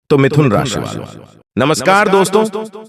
तो मिथुन राशि वालों, नमस्कार दोस्तों।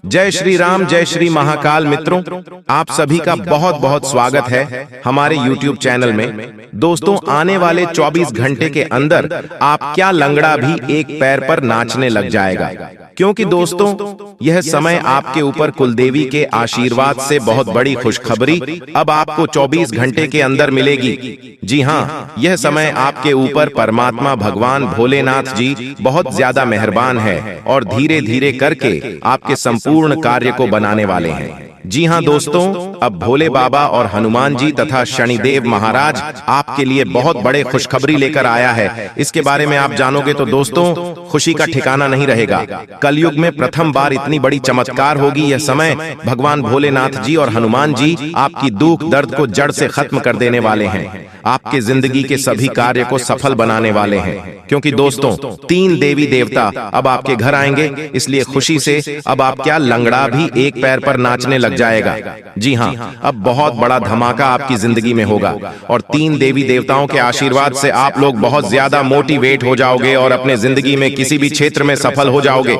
जय श्री राम, जय श्री महाकाल। मित्रों, आप सभी का बहुत बहुत स्वागत है हमारे YouTube चैनल में। दोस्तों, आने वाले 24 घंटे के अंदर आप क्या लंगड़ा भी एक पैर पर नाचने लग जाएगा, क्योंकि दोस्तों यह समय आपके ऊपर कुलदेवी के आशीर्वाद से बहुत बड़ी खुशखबरी अब आपको 24 घंटे के अंदर मिलेगी। जी हाँ, यह समय आपके ऊपर परमात्मा भगवान भोलेनाथ जी बहुत ज्यादा मेहरबान है और धीरे धीरे करके आपके संपूर्ण कार्य को बनाने वाले हैं। जी हाँ दोस्तों, अब भोले बाबा और हनुमान जी तथा शनिदेव महाराज आपके लिए बहुत बड़े खुशखबरी लेकर आया है। इसके बारे में आप जानोगे तो दोस्तों खुशी का ठिकाना नहीं रहेगा। कलयुग में प्रथम बार इतनी बड़ी चमत्कार होगी। यह समय भगवान भोलेनाथ जी और हनुमान जी आपकी दुख दर्द को जड़ से खत्म कर देने वाले हैं। आपके जिंदगी के सभी कार्य को सफल बनाने वाले हैं, क्योंकि दोस्तों 3 देवी देवता अब आपके घर आएंगे। इसलिए खुशी से अब आप क्या लंगड़ा भी एक पैर पर नाचने लग जाएगा। जी हाँ, अब बहुत बड़ा धमाका आपकी जिंदगी में होगा और 3 देवी देवताओं के आशीर्वाद से आप लोग बहुत ज्यादा मोटिवेट हो जाओगे और अपने जिंदगी में किसी भी क्षेत्र में सफल हो जाओगे।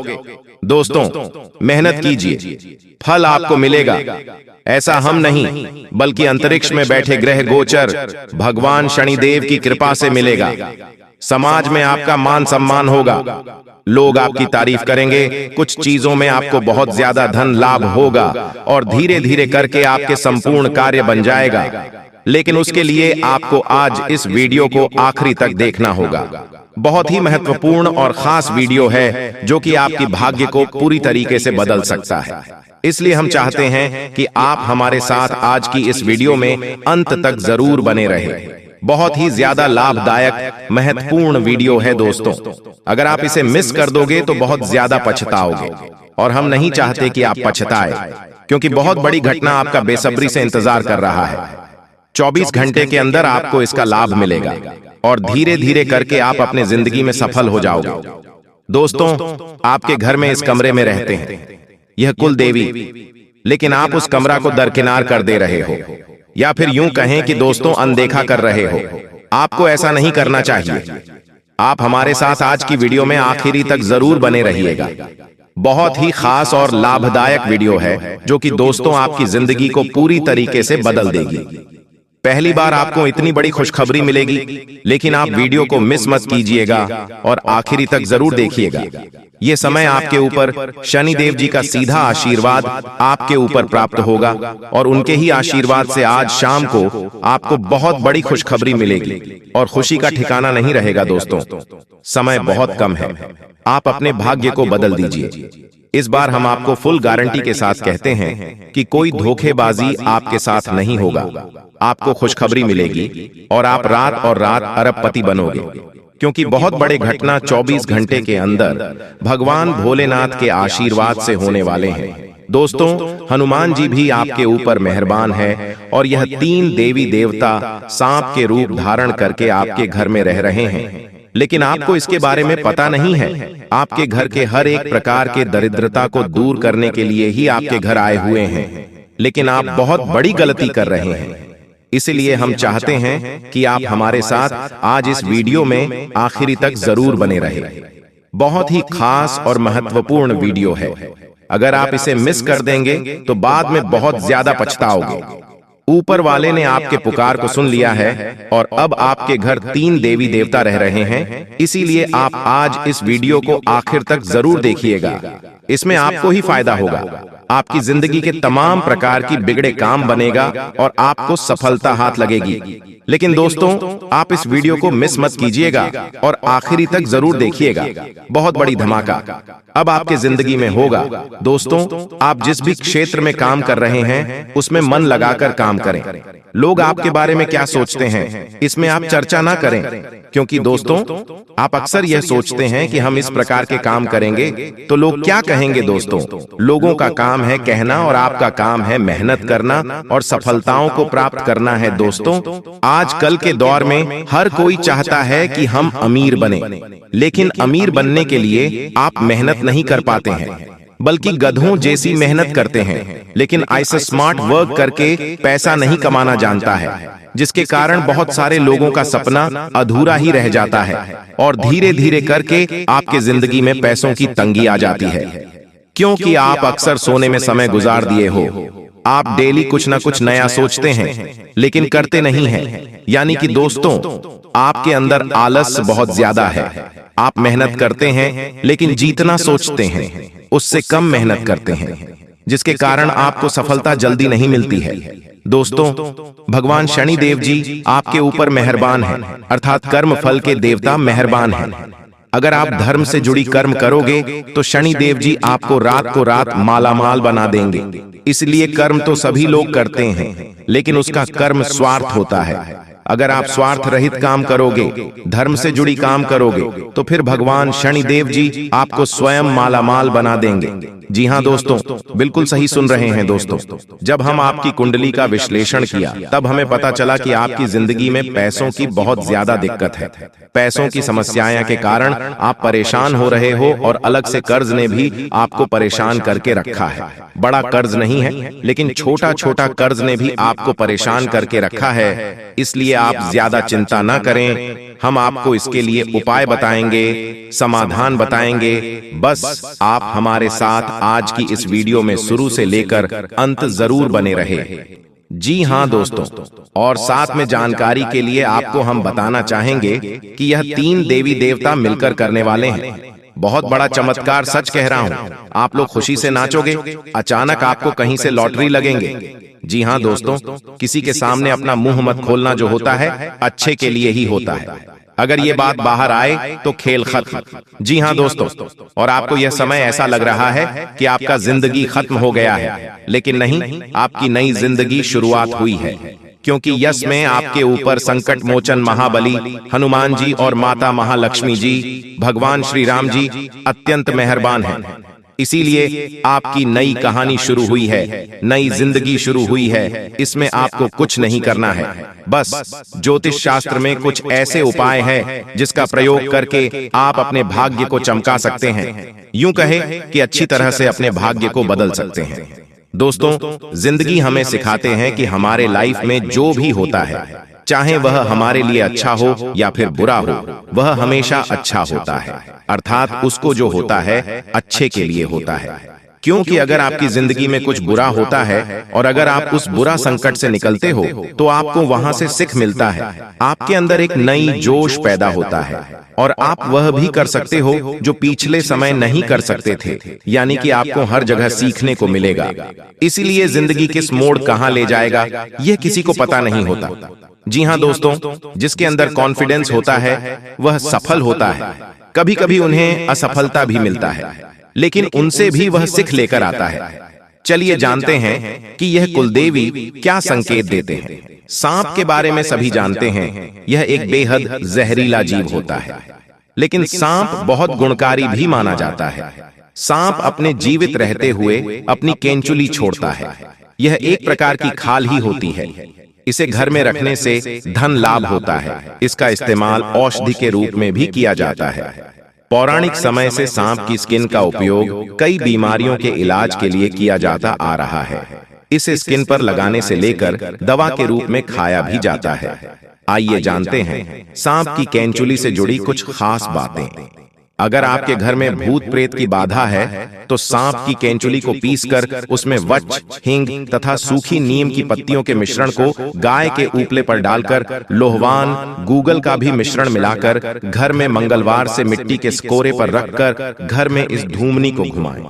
दोस्तों, मेहनत कीजिए, फल आपको मिलेगा। ऐसा हम नहीं बल्कि अंतरिक्ष में बैठे ग्रह गोचर भगवान शनिदेव की कृपा से मिलेगा। समाज में आपका मान सम्मान होगा, लोग आपकी तारीफ करेंगे, कुछ चीजों में आपको बहुत ज्यादा धन लाभ होगा और धीरे धीरे करके आपके संपूर्ण कार्य बन जाएगा। लेकिन उसके लिए आपको आज इस वीडियो को आखिरी तक देखना होगा। बहुत ही महत्वपूर्ण और खास वीडियो है जो कि आपकी भाग्य को पूरी तरीके से बदल सकता है। इसलिए हम चाहते हैं कि आप हमारे साथ आज की इस वीडियो में अंत तक जरूर बने रहें। बहुत ही ज्यादा लाभदायक महत्वपूर्ण वीडियो है दोस्तों। अगर आप इसे मिस कर दोगे तो बहुत ज्यादा पछताओगे और हम नहीं चाहते कि आप पछताएं, क्योंकि बहुत बड़ी घटना आपका बेसब्री से इंतजार कर रहा है। 24 घंटे के अंदर आपको इसका लाभ मिलेगा और धीरे धीरे करके आप अपने जिंदगी में सफल हो जाओगे। दोस्तों, आपके घर में इस कमरे में रहते हैं यह कुल देवी, लेकिन आप उस कमरा को दरकिनार कर दे रहे हो, या फिर यूं कहें कि दोस्तों अनदेखा कर रहे हो। आपको ऐसा नहीं करना चाहिए। आप हमारे साथ आज की वीडियो में आखिरी तक जरूर बने रहिएगा। बहुत ही खास और लाभदायक वीडियो है जो कि दोस्तों आपकी जिंदगी को पूरी तरीके से बदल देगी। पहली बार आपको इतनी बड़ी खुशखबरी मिलेगी, लेकिन आप वीडियो को मिस मत कीजिएगा और आखिरी तक जरूर देखिएगा। ये समय आपके ऊपर शनिदेव जी का सीधा आशीर्वाद आपके ऊपर प्राप्त होगा और उनके ही आशीर्वाद से आज शाम को आपको बहुत बड़ी खुशखबरी मिलेगी और खुशी का ठिकाना नहीं रहेगा। दोस्तों, समय बहुत कम है, आप अपने भाग्य को बदल दीजिए। इस बार हम आपको फुल गारंटी के साथ कहते हैं कि कोई धोखेबाजी आपके साथ नहीं होगा। आपको खुशखबरी मिलेगी और आप रात और रात अरबपति बनोगे, क्योंकि बहुत बड़े घटना 24 घंटे के अंदर भगवान भोलेनाथ के आशीर्वाद से होने वाले हैं। दोस्तों, हनुमान जी भी आपके ऊपर मेहरबान है और यह 3 देवी देवता सांप के रूप धारण करके आपके घर में रह रहे हैं। लेकिन आपको इसके बारे में पता नहीं है। आपके घर के हर एक प्रकार के दरिद्रता को दूर करने के लिए ही आपके घर आए हुए हैं, लेकिन आप बहुत बड़ी गलती कर रहे हैं। इसलिए हम चाहते हैं कि आप हमारे साथ आज इस वीडियो में आखिरी तक जरूर बने रहें। बहुत ही खास और महत्वपूर्ण वीडियो है। अगर आप इसे मिस कर देंगे तो बाद में बहुत ज्यादा पछताओगे। ऊपर वाले ने आपके पुकार को सुन लिया है और अब आपके घर 3 देवी देवता रह रहे हैं। इसीलिए आप आज इस वीडियो को आखिर तक जरूर देखिएगा। इसमें आपको ही फायदा होगा। आपकी जिंदगी के तमाम प्रकार की बिगड़े काम बनेगा और आपको सफलता हाथ लगेगी। लेकिन दोस्तों, आप इस वीडियो को मिस मत कीजिएगा और आखिरी तक जरूर देखिएगा। बहुत बड़ी धमाका अब आपके जिंदगी में होगा। दोस्तों, आप जिस भी क्षेत्र में काम कर रहे हैं उसमें मन लगाकर काम करें। लोग आपके बारे में क्या सोचते हैं इसमें आप चर्चा ना करें, क्योंकि दोस्तों आप अक्सर यह सोचते हैं कि हम इस प्रकार के काम करेंगे तो लोग क्या कहेंगे। दोस्तों, लोगों का काम है कहना और आपका काम है मेहनत करना और सफलताओं को प्राप्त करना है। दोस्तों, आजकल के दौर में हर कोई चाहता है कि हम अमीर बने, लेकिन अमीर बनने के लिए आप मेहनत नहीं कर पाते हैं। बल्कि गधों जैसी मेहनत करते हैं, लेकिन ऐसा स्मार्ट वर्क करके पैसा नहीं कमाना जानता है, जिसके कारण बहुत सारे लोगों का सपना अधूरा ही रह जाता है और धीरे धीरे करके आपके जिंदगी में पैसों की तंगी आ जाती है, क्योंकि आप अक्सर सोने में समय गुजार दिए हो। आप डेली कुछ ना कुछ नया सोचते हैं लेकिन करते नहीं हैं। यानी कि दोस्तों, आपके अंदर आलस बहुत ज्यादा है। आप मेहनत करते हैं लेकिन जीतना सोचते हैं, उससे कम मेहनत करते हैं, जिसके कारण आपको सफलता जल्दी नहीं मिलती है। दोस्तों, भगवान शनिदेव जी आपके ऊपर मेहरबान हैं, अर्थात कर्म फल के देवता मेहरबान हैं। अगर आप धर्म से जुड़ी कर्म करोगे तो शनि देव जी आपको रात को रात मालामाल बना देंगे। इसलिए कर्म तो सभी लोग करते हैं, लेकिन उसका कर्म स्वार्थ होता है। अगर आप स्वार्थ रहित काम करोगे, धर्म से जुड़ी काम करोगे, तो फिर भगवान शनि देव जी आपको स्वयं मालामाल बना देंगे। जी हाँ दोस्तों, बिल्कुल सही सुन रहे हैं दोस्तों। जब हम आपकी कुंडली का विश्लेषण किया, तब हमें पता चला कि आपकी जिंदगी में पैसों की बहुत ज्यादा दिक्कत है। पैसों की समस्याएं के कारण आप परेशान हो रहे हो और अलग से कर्ज ने भी आपको परेशान करके रखा है। बड़ा कर्ज नहीं है, लेकिन छोटा छोटा कर्ज ने भी आपको परेशान करके रखा है। इसलिए आप ज्यादा चिंता न करें, हम आपको इसके लिए उपाय बताएंगे, समाधान बताएंगे। बस आप हमारे साथ आज की इस वीडियो में शुरू से लेकर अंत जरूर बने रहे। जी हाँ दोस्तों, और साथ में जानकारी के लिए आपको हम बताना चाहेंगे कि यह 3 देवी देवता मिलकर करने वाले हैं। बहुत बड़ा चमत्कार, सच कह रहा हूँ। आप लोग खुशी से नाचोगे, अचानक आपको कहीं से लॉटरी लगेंगे। जी हाँ दोस्तों, किसी के सामने अपना मुंह मत खोलना जो होता है, अच्छे के लिए ही होता है। अगर ये बात बाहर आए तो खेल खत्म। जी हाँ दोस्तों, और आपको यह समय ऐसा लग रहा है कि आपका जिंदगी खत्म हो गया है, लेकिन नहीं, आपकी नई जिंदगी शुरुआत हुई है, क्योंकि यश में आपके ऊपर संकट मोचन महाबली हनुमान जी और माता महालक्ष्मी जी, भगवान श्री राम जी अत्यंत मेहरबान हैं। इसीलिए आपकी नई कहानी शुरू हुई है, नई जिंदगी शुरू हुई है। इसमें आपको कुछ नहीं करना है, बस ज्योतिष शास्त्र में कुछ ऐसे उपाय हैं जिसका प्रयोग करके आप अपने भाग्य को चमका सकते हैं। यूं कहे कि अच्छी तरह से अपने भाग्य को बदल सकते हैं। दोस्तों, जिंदगी हमें सिखाते हैं कि हमारे लाइफ में जो भी होता है, चाहे वह हमारे लिए अच्छा हो या फिर बुरा हो, वह हमेशा अच्छा होता है। अर्थात उसको जो होता है अच्छे के लिए होता है। क्योंकि अगर आपकी जिंदगी में कुछ बुरा होता है और अगर आप उस बुरा संकट से निकलते हो, तो आपको वहां से सीख मिलता है। आपके अंदर एक नई जोश पैदा होता है और आप वह भी कर सकते हो जो पिछले समय नहीं कर सकते थे। यानी कि आपको हर जगह सीखने को मिलेगा। इसीलिए जिंदगी किस मोड़ कहां ले जाएगा, यह किसी को पता नहीं होता। जी हाँ दोस्तों, जिसके अंदर कॉन्फिडेंस होता है वह सफल होता है। कभी कभी उन्हें असफलता भी मिलता है, लेकिन उनसे भी वह सीख लेकर आता है। चलिए जानते हैं कि यह कुलदेवी क्या संकेत देते हैं। सांप के बारे में सभी जानते हैं, यह एक बेहद जहरीला जीव होता है, लेकिन सांप बहुत गुणकारी भी माना जाता है। सांप अपने जीवित रहते हुए अपनी केंचुली छोड़ता है। यह एक प्रकार की खाल ही होती है। इसे घर में रखने से धन लाभ होता है। इसका इस्तेमाल औषधि के रूप में भी किया जाता है। पौराणिक समय से सांप की स्किन का उपयोग कई बीमारियों के इलाज के लिए किया जाता आ रहा है। इसे स्किन पर लगाने से लेकर दवा के रूप में खाया भी जाता है। आइए जानते हैं सांप की केंचुली से जुड़ी कुछ खास बातें। अगर आपके घर में भूत प्रेत की बाधा है तो सांप की केंचुली को पीसकर उसमें वच, हिंग तथा सूखी नीम की पत्तियों के मिश्रण को गाय के उपले पर डालकर लोहवान, गूगल का भी मिश्रण मिलाकर घर में मंगलवार से मिट्टी के स्कोरे पर रखकर घर में इस धूमनी को घुमाएं।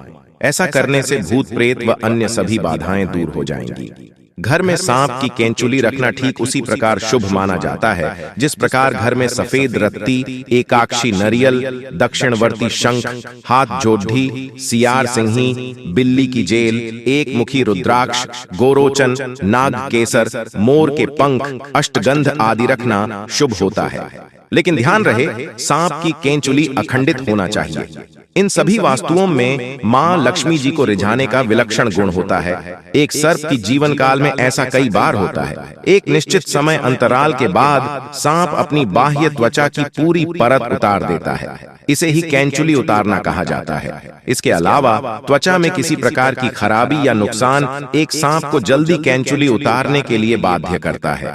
ऐसा करने से भूत प्रेत व अन्य सभी बाधाएं दूर हो जाएंगी। घर में सांप की केंचुली रखना ठीक उसी प्रकार शुभ माना जाता है जिस प्रकार घर में सफेद रत्ती, एकाक्षी नरियल, दक्षिणवर्ती शंख, हाथ जोढ़ी, सियार सिंही, बिल्ली की जेल, एक मुखी रुद्राक्ष, गोरोचन, नाग केसर, मोर के पंख, अष्टगंध आदि रखना शुभ होता है। लेकिन ध्यान रहे, सांप की केंचुली अखंडित होना चाहिए। इन सभी वास्तुओं में मां लक्ष्मी जी को रिझाने का विलक्षण गुण होता है। एक सर्प की जीवन काल में ऐसा कई बार होता है। एक निश्चित समय अंतराल के बाद सांप अपनी बाह्य त्वचा की पूरी परत उतार देता है। इसे ही कैंचुली उतारना कहा जाता है। इसके अलावा त्वचा में किसी प्रकार की खराबी या नुकसान एक सांप को जल्दी कैंचुली उतारने के लिए बाध्य करता है।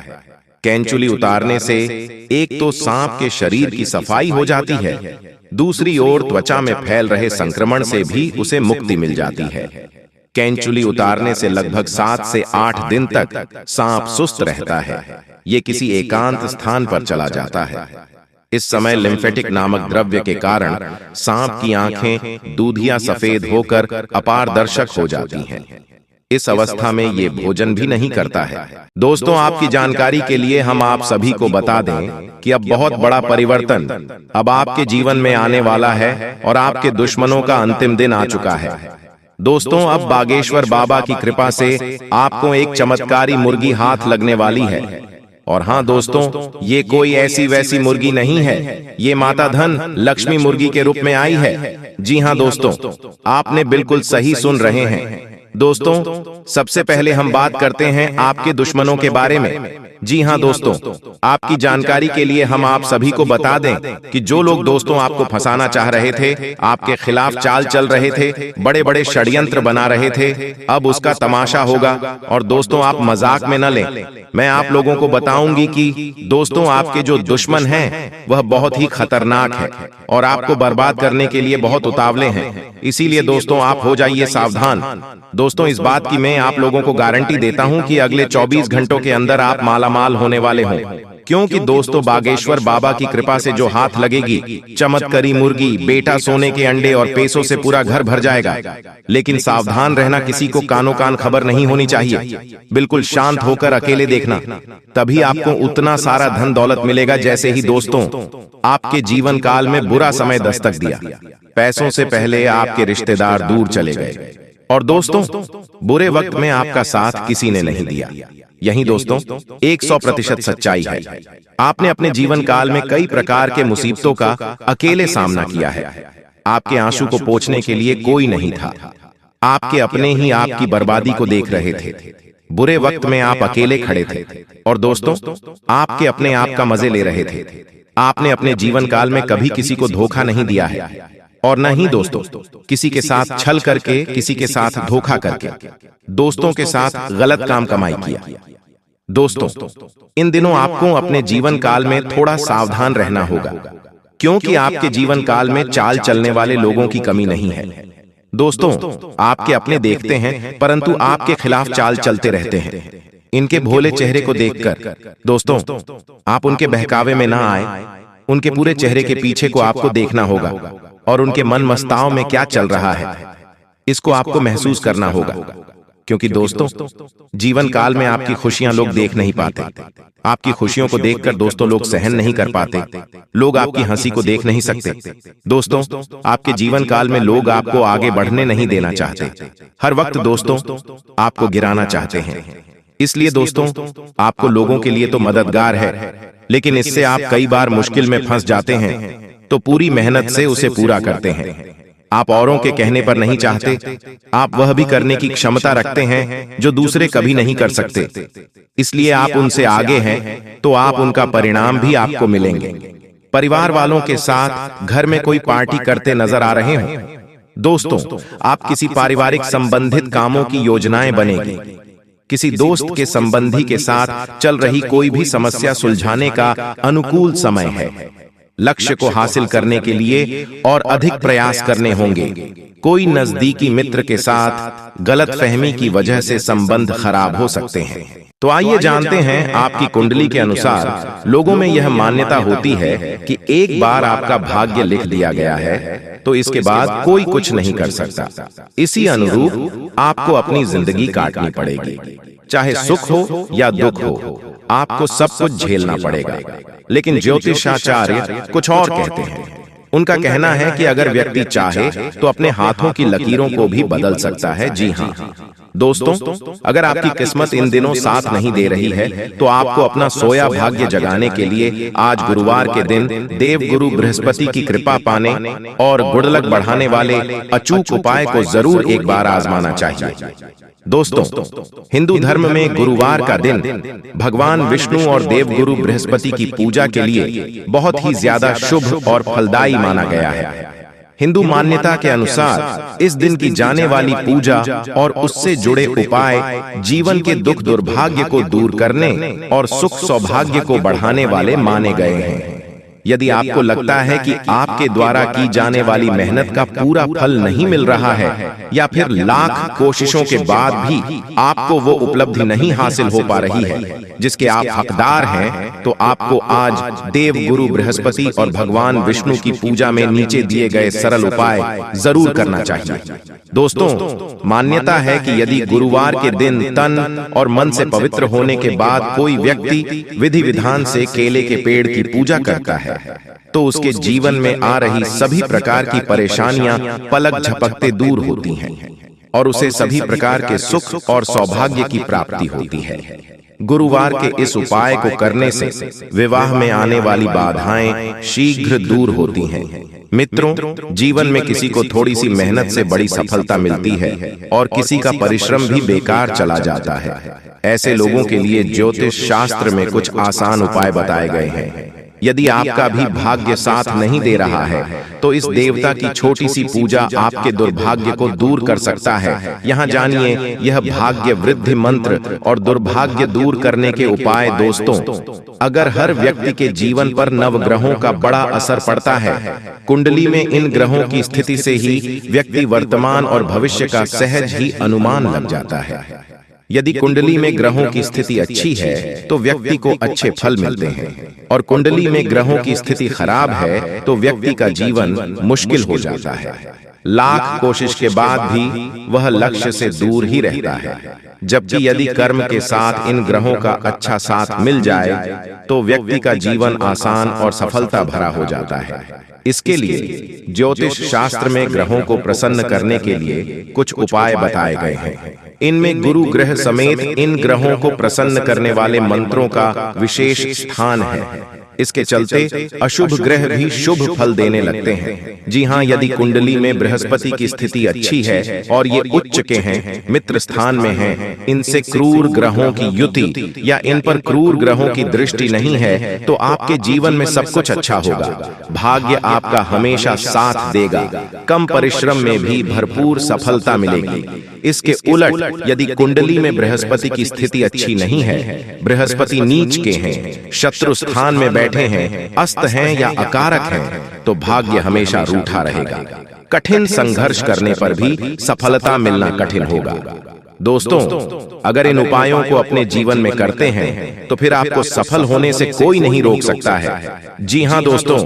कैंचुली उतारने से एक तो सांप के शरीर की सफाई हो जाती है, दूसरी ओर त्वचा में फैल रहे संक्रमण से भी उसे मुक्ति मिल जाती है। कैंचुली उतारने से लगभग 7 से 8 दिन तक सांप सुस्त रहता है। ये किसी एकांत स्थान पर चला जाता है। इस समय लिम्फेटिक नामक द्रव्य के कारण सांप की आंखें दूधिया सफेद होकर अपारदर्शक हो जाती हैं। इस अवस्था में ये भोजन भी नहीं करता है। दोस्तों, आपकी जानकारी के लिए हम आप सभी को बता दें कि अब बहुत बड़ा परिवर्तन अब आपके जीवन में आने वाला है और आपके दुश्मनों का अंतिम दिन आ चुका है। दोस्तों, अब बागेश्वर बाबा की कृपा से आपको एक चमत्कारी मुर्गी हाथ लगने वाली है। और हाँ दोस्तों, ये कोई ऐसी वैसी मुर्गी नहीं है, ये माता धन लक्ष्मी मुर्गी के रूप में आई है। जी हाँ दोस्तों, आपने बिल्कुल सही सुन रहे हैं। दोस्तों, सबसे पहले हम बात करते हैं आपके दुश्मनों के बारे में। जी हाँ दोस्तों, आपकी जानकारी के लिए हम आप सभी को बता दें कि जो लोग दोस्तों आपको फंसाना चाह रहे थे, आपके खिलाफ चाल चल रहे थे, बड़े बड़े षड्यंत्र बना रहे थे, अब उसका तमाशा होगा। और दोस्तों, आप मजाक में न लें। मैं आप लोगों को बताऊंगी कि दोस्तों आपके जो दुश्मन हैं वह बहुत ही खतरनाक है और आपको बर्बाद करने के लिए बहुत उतावले हैं। इसीलिए दोस्तों आप हो जाइए सावधान। दोस्तों, इस बात की मैं आप लोगों को गारंटी देता हूं कि अगले 24 घंटों के अंदर आप मालामाल होने वाले हों, क्योंकि दोस्तों बागेश्वर बाबा की कृपा से जो हाथ लगेगी, चमत्कारी मुर्गी, बेटा सोने के अंडे और पैसों से पूरा घर भर जाएगा। लेकिन सावधान रहना, किसी को कानो कान खबर नहीं होनी चाहिए। बिल्कुल शांत होकर अकेले देखना, तभी आपको उतना सारा धन दौलत मिलेगा जैसे ही दोस्तों आपके जीवन काल में बुरा समय दस्तक दिया। पैसों से पहले आपके रिश्तेदार दूर चले गए और दोस्तों बुरे वक्त में आपका साथ किसी ने नहीं दिया। यही दोस्तों 100% सच्चाई है। आपने अपने जीवन काल में कई प्रकार के मुसीबतों का अकेले सामना किया है। आपके आंसू को पोंछने के लिए कोई नहीं था। आपके अपने ही आपकी बर्बादी को देख रहे थे। बुरे वक्त में आप अकेले खड़े थे और दोस्तों आपके अपने आप का मजे ले रहे थे। आपने अपने जीवन काल में कभी किसी को धोखा नहीं दिया है और न ही दोस्तों किसी के साथ छल करके, किसी के साथ धोखा करके दोस्तों के साथ गलत काम कमाई किया। दोस्तों, इन दिनों आपको अपने जीवन काल में थोड़ा सावधान रहना होगा, क्योंकि आपके जीवन काल में चाल चलने वाले लोगों की कमी नहीं है। दोस्तों, आपके अपने देखते हैं परंतु आपके खिलाफ चाल चलते रहते हैं। इनके भोले चेहरे को देखकर दोस्तों आप उनके बहकावे में ना आए। उनके पूरे चेहरे के पीछे को आपको देखना होगा और उनके मन मस्ताव में क्या चल रहा है इसको आपको महसूस करना होगा, क्योंकि दोस्तों जीवन काल में आपकी खुशियां लोग देख नहीं पाते। आपकी खुशियों को देखकर दोस्तों लोग सहन नहीं कर पाते। लोग आपकी हंसी को देख नहीं सकते। दोस्तों आपके जीवन काल में लोग आपको आगे बढ़ने नहीं देना चाहते। हर वक्त दोस्तों आपको गिराना चाहते हैं। इसलिए दोस्तों आपको लोगों के लिए तो मददगार है, लेकिन इससे आप कई बार मुश्किल में फंस जाते हैं तो पूरी मेहनत से उसे पूरा करते हैं। आप औरों के कहने पर नहीं चाहते। आप वह भी करने की क्षमता रखते हैं जो दूसरे कभी नहीं कर सकते। इसलिए आप उनसे आगे हैं तो आप उनका परिणाम भी आपको मिलेंगे। परिवार वालों के साथ घर में कोई पार्टी करते नजर आ रहे हो। दोस्तों आप किसी पारिवारिक संबंधित कामों की योजनाएं बनेगी। किसी दोस्त के संबंधी के साथ चल रही कोई भी समस्या सुलझाने का अनुकूल समय है। लक्ष्य को हासिल करने के लिए और अधिक प्रयास करने होंगे। कोई नजदीकी मित्र के साथ गलतफहमी की वजह से संबंध खराब हो सकते हैं। तो आइए जानते हैं, आपकी कुंडली के अनुसार लोगों में यह मान्यता होती है कि एक बार आपका भाग्य लिख दिया गया है तो इसके बाद कोई कुछ नहीं कर सकता। इसी अनुरूप आपको अपनी जिंदगी काटनी पड़ेगी, चाहे सुख हो या दुख हो, आपको सब कुछ झेलना पड़ेगा। लेकिन ज्योतिषाचार्य कुछ और कहते हैं। उनका कहना है कि अगर व्यक्ति चाहे तो अपने हाथों की लकीरों को भी बदल सकता है। जी हाँ दोस्तों, अगर आपकी किस्मत इन दिनों साथ नहीं दे रही है तो आपको अपना सोया भाग्य जगाने के लिए आज गुरुवार के दिन देव गुरु बृहस्पति की कृपा पाने और गुड लक बढ़ाने वाले अचूक उपाय को जरूर एक बार आजमाना चाहिए। दोस्तों, हिंदू धर्म में गुरुवार का दिन भगवान विष्णु और देवगुरु बृहस्पति की पूजा के लिए बहुत ही ज्यादा शुभ और फलदायी माना गया है। हिंदू मान्यता के अनुसार इस दिन की जाने वाली पूजा और उससे जुड़े उपाय जीवन के दुख दुर्भाग्य को दूर करने और सुख सौभाग्य को बढ़ाने वाले माने गए हैं। यदि आपको लगता है कि आपके द्वारा की जाने वाली मेहनत का पूरा फल नहीं मिल रहा है या फिर लाख कोशिशों के बाद भी आपको वो उपलब्धि नहीं हासिल हो पा रही है जिसके आप हकदार हैं, तो आपको आज देव गुरु बृहस्पति और भगवान विष्णु की पूजा में नीचे दिए गए सरल उपाय जरूर करना चाहिए। दोस्तों, मान्यता है कि यदि गुरुवार के दिन तन और मन से पवित्र होने के बाद कोई व्यक्ति विधि विधान से केले के पेड़ की पूजा करता है तो उसके जीवन में आ रही सभी प्रकार की परेशानियां पलक झपकते दूर होती हैं और उसे सभी प्रकार के सुख और सौभाग्य की प्राप्ति होती है। गुरुवार के इस उपाय को करने से विवाह में आने वाली बाधाएं शीघ्र दूर होती हैं। मित्रों, जीवन में किसी को थोड़ी सी मेहनत से बड़ी सफलता मिलती है और किसी का परिश्रम भी बेकार चला जाता है। ऐसे लोगों के लिए ज्योतिष शास्त्र में कुछ आसान उपाय बताए गए हैं। यदि आपका भी भाग्य साथ नहीं दे रहा है तो इस देवता की छोटी सी पूजा आपके दुर्भाग्य को दूर कर सकता है। यहाँ जानिए यह भाग्य वृद्धि मंत्र और दुर्भाग्य दूर करने के उपाय। दोस्तों, अगर हर व्यक्ति के जीवन पर नवग्रहों का बड़ा असर पड़ता है, कुंडली में इन ग्रहों की स्थिति से ही व्यक्ति वर्तमान और भविष्य का सहज ही अनुमान लग जाता है। यदि कुंडली में ग्रहों की स्थिति अच्छी है तो व्यक्ति को अच्छे फल मिलते हैं और कुंडली में ग्रहों की स्थिति खराब है तो व्यक्ति का जीवन मुश्किल हो जाता है। लाख कोशिश के बाद भी वह लक्ष्य से दूर ही रहता है। जबकि यदि कर्म के साथ इन ग्रहों का अच्छा साथ मिल जाए तो व्यक्ति का जीवन आसान और सफलता भरा हो जाता है। इसके लिए ज्योतिष शास्त्र में ग्रहों को प्रसन्न करने के लिए कुछ उपाय बताए गए हैं। इनमें गुरु ग्रह समेत इन ग्रहों को प्रसन्न करने वाले मंत्रों का विशेष स्थान है। इसके चलते अशुभ ग्रह भी शुभ फल देने लगते हैं। जी हाँ, यदि कुंडली में बृहस्पति की स्थिति अच्छी है और ये उच्च के हैं, मित्र स्थान में हैं, इनसे क्रूर ग्रहों की युति या इन पर क्रूर ग्रहों की दृष्टि नहीं है तो आपके जीवन में सब कुछ अच्छा होगा। भाग्य आपका हमेशा साथ देगा, कम परिश्रम में भी भरपूर सफलता मिलेगी। इसके उलट यदि कुंडली में बृहस्पति की स्थिति अच्छी नहीं है, बृहस्पति नीच के हैं, शत्रु स्थान में बैठे हैं, अस्त हैं या अकारक हैं, तो भाग्य हमेशा रूठा रहेगा। कठिन संघर्ष करने पर भी सफलता मिलना कठिन होगा। दोस्तों, अगर इन उपायों को अपने जीवन में करते हैं तो फिर आपको सफल होने से कोई नहीं रोक सकता है। जी हाँ दोस्तों,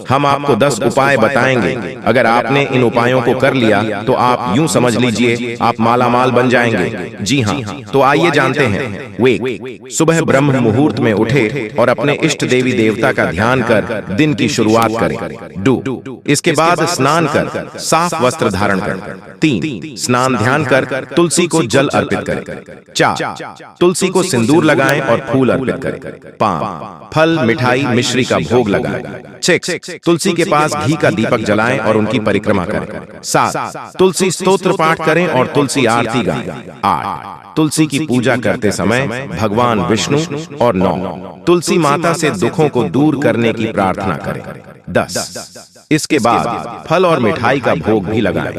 हम आपको 10 उपाय बताएंगे। अगर आपने इन उपायों को कर लिया तो आप यूं समझ लीजिए आप मालामाल बन जाएंगे। जी हाँ, तो आइए जानते हैं। वे सुबह ब्रह्म मुहूर्त में उठे और अपने इष्ट देवी देवता का ध्यान कर दिन की शुरुआत करें। डू इसके बाद स्नान कर साफ वस्त्र धारण कर। 3 स्नान ध्यान कर तुलसी को जल अर्पित करें। 4 तुलसी को सिंदूर लगाएं और फूल अर्पित करें। 5 फल मिठाई मिश्री का भोग लगाएं। 6 तुलसी के पास घी का दीपक जलाएं और उनकी परिक्रमा करें। 7 तुलसी स्तोत्र पाठ करें और तुलसी आरती गाएं। 8 तुलसी की पूजा करते समय भगवान विष्णु और 9 तुलसी माता से दुखों को दूर करने की प्रार्थना करें। 10 इसके बाद फल और मिठाई का भोग भी लगाएं।